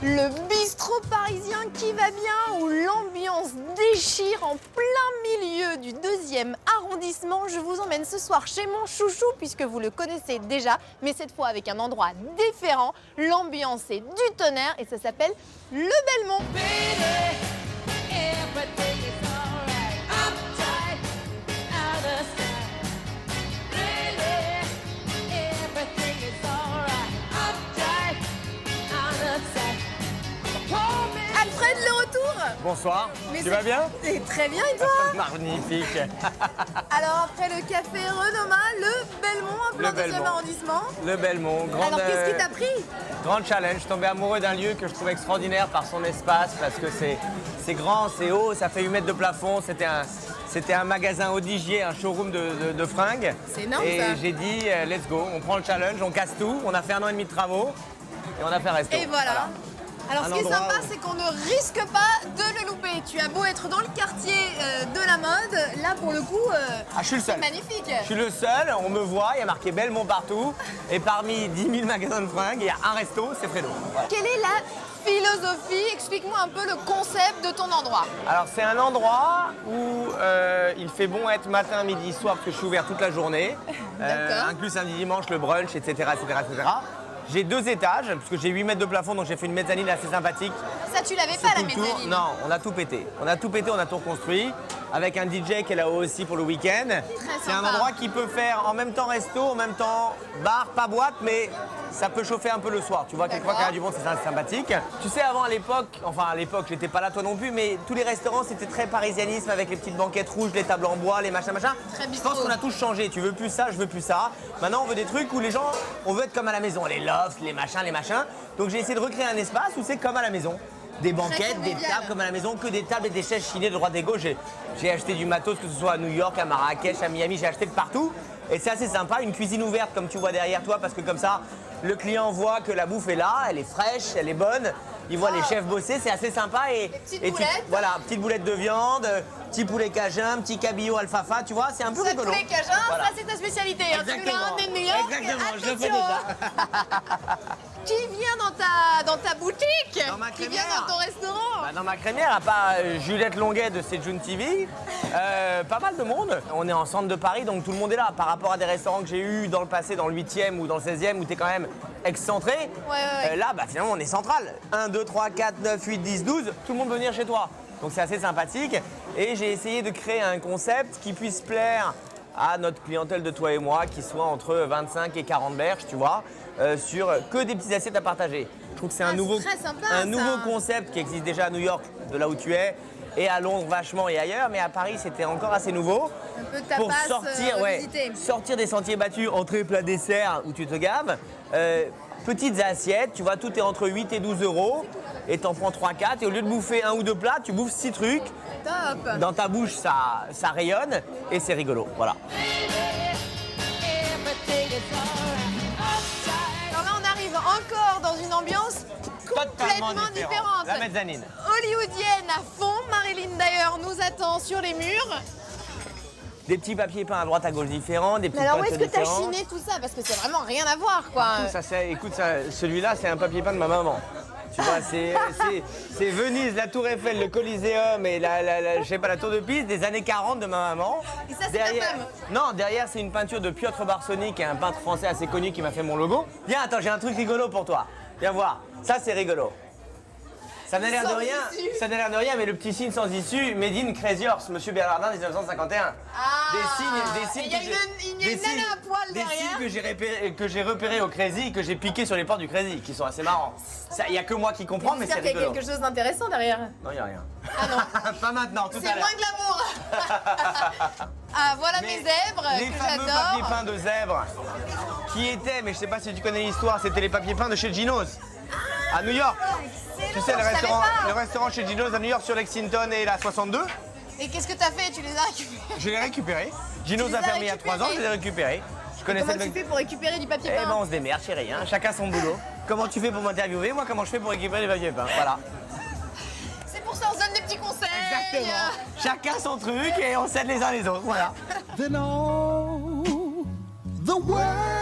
Le bistrot parisien qui va bien, où l'ambiance déchire en plein milieu du 2e arrondissement. Je vous emmène ce soir chez mon chouchou, puisque vous le connaissez déjà, mais cette fois avec un endroit différent. L'ambiance est du tonnerre et ça s'appelle le Belmont. Alfred, le retour. Bonsoir, Mais tu vas bien? Très bien, et toi? Magnifique. Alors après le café Renoma, le Belmont, en plein 2e arrondissement. Le Belmont, grande, Alors qu'est-ce qui t'a pris? Grand challenge, je suis tombé amoureux d'un lieu que je trouve extraordinaire par son espace, parce que c'est grand, c'est haut, ça fait 8 mètres de plafond, c'était un magasin Audigier, un showroom de fringues. C'est énorme, et ça. j'ai dit, let's go, on prend le challenge, on casse tout, on a fait 1 an et demi de travaux et on a fait un resto. Et voilà. Alors Un ce qui est endroit sympa, où- c'est qu'on ne risque pas de le louper. Tu as beau être dans le quartier de la mode, là pour le coup, Ah, je suis le seul. c'est magnifique. Je suis le seul, on me voit, il y a marqué Belmont partout. Et parmi 10 000 magasins de fringues, il y a un resto, c'est Fredo. Voilà. Quelle est la philosophie? Explique-moi un peu le concept de ton endroit. Alors c'est un endroit où il fait bon être matin, midi, soir, parce que je suis ouvert toute la journée. D'accord. Inclus samedi, dimanche, le brunch, etc. etc., etc. J'ai 2 étages, parce que j'ai 8 mètres de plafond, donc j'ai fait une mezzanine assez sympathique. Ça, tu l'avais C'est pas la tout le tour. mezzanine? Non, on a tout pété. On a tout pété, on a tout reconstruit. Avec un DJ qui est là-haut aussi pour le week-end. C'est un sympa. endroit qui peut faire en même temps resto, en même temps bar, pas boîte, mais ça peut chauffer un peu le soir. Tu vois, quelquefois quand il y a du monde, c'est sympathique. Tu sais, avant à l'époque, enfin à l'époque, j'étais pas là toi non plus, mais tous les restaurants c'était très parisianisme avec les petites banquettes rouges, les tables en bois, les machins, machin. Très Je bistrot. pense qu'on a tous changé. Tu veux plus ça, je veux plus ça. Maintenant, on veut des trucs où les gens, on veut être comme à la maison. Les lofts, les machins, les machins. Donc j'ai essayé de recréer un espace où c'est comme à la maison. Des banquettes, des convivial. tables comme à la maison, que des tables et des chaises chinées de droite et gauche. J'ai acheté du matos, que ce soit à New York, à Marrakech, à Miami, j'ai acheté de partout. Et c'est assez sympa, une cuisine ouverte comme tu vois derrière toi, parce que comme ça, le client voit que la bouffe est là, elle est fraîche, elle est bonne. Il voit les chefs bosser, c'est assez sympa. Et, petites boulettes. voilà, petite boulette de viande, petit poulet cajun, petit cabillaud alfalfa, tu vois, c'est un peu Ça, rigolo. poulet cajun, Voilà. ça c'est ta spécialité. Hein. Tu l'as ramené de New York. Exactement, je le fais Attention, déjà. hein. Qui vient dans ta boutique? Dans ma Qui vient crémière. dans ton restaurant? Bah, dans ma crémière, à part Juliette Longuet de Sejun TV, pas mal de monde. On est en centre de Paris, donc tout le monde est là. Par rapport à des restaurants que j'ai eu dans le passé, dans le 8e ou dans le 16e, où tu es quand même excentré, Ouais. là, bah, finalement, on est central. 1, 2, 3, 4, 9, 8, 10, 12, tout le monde peut venir chez toi. Donc c'est assez sympathique. Et j'ai essayé de créer un concept qui puisse plaire à notre clientèle de toi et moi, qui soit entre 25 et 40 berges, tu vois, sur que des petites assiettes à partager. Je trouve que c'est un, nouveau, très sympa, un ça. nouveau concept qui existe déjà à New York, de là où tu es, et à Londres vachement et ailleurs, mais à Paris c'était encore assez nouveau. Un peu tapas, Pour sortir, revisiter. sortir des sentiers battus, entrée, plat, dessert, où tu te gaves. Petites assiettes, tu vois, tout est entre 8 et 12 euros, et t'en prends 3-4, et au lieu de bouffer 1 ou 2 plats, tu bouffes 6 trucs. Top. Dans ta bouche, ça rayonne, et c'est rigolo, voilà. Alors là, on arrive encore dans une ambiance complètement différente. La mezzanine. Hollywoodienne à fond. Marilyn d'ailleurs nous attend sur les murs. Des petits papiers peints à droite à gauche différents, des petites Mais alors où pâtes est-ce que t'as différentes. chiné tout ça? Parce que c'est vraiment rien à voir quoi. Écoute, celui-là, c'est un papier peint de ma maman. Tu vois, c'est Venise, la Tour Eiffel, le Coliseum et je sais pas, la Tour de Pise des années 40 de ma maman. Et ça, c'est ta femme? Non, derrière, c'est une peinture de Piotr Barsoni, qui est un peintre français assez connu qui m'a fait mon logo. Viens, attends, j'ai un truc rigolo pour toi. Viens voir. Ça, c'est rigolo. Ça n'a l'air de Sans rien, issue. ça n'a l'air de rien, mais le petit signe sans issue, Made in Crazy Horse, Monsieur Bernardin, 1951. Ah, Des signes il y a que une j'ai- nana à poil des derrière. signes que j'ai repérés au Crazy et que j'ai piqué sur les portes du Crazy, qui sont assez marrants. Il n'y a que moi qui comprends, mais c'est J'espère qu'il y a rigolo. quelque chose d'intéressant derrière. Non, il n'y a rien. Ah non. Pas maintenant, tout C'est à l'heure. moins glamour. Ah voilà mes zèbres Les que fameux papiers j'adore. peints de zèbre, qui étaient, mais je sais pas si tu connais l'histoire, c'était les papiers peints de chez Ginos. À New York. Excellent, Tu sais, je savais pas. le restaurant chez Gino's à New York sur Lexington et la 62. Et qu'est-ce que t'as fait? Tu les as récupérés? Je l'ai récupéré. Gino's les a as fermé il y a 3 ans, je récupérés. l'ai récupéré. Je connaissais Comment le tu mec. fais pour récupérer du papier Eh peint? ben on se démerde chérie, hein. Chacun son boulot. Comment tu fais pour m'interviewer? Moi comment je fais pour récupérer les papiers peints? Voilà. C'est pour ça on se donne des petits conseils. Chacun son truc et on s'aide les uns les autres, voilà. Then all the world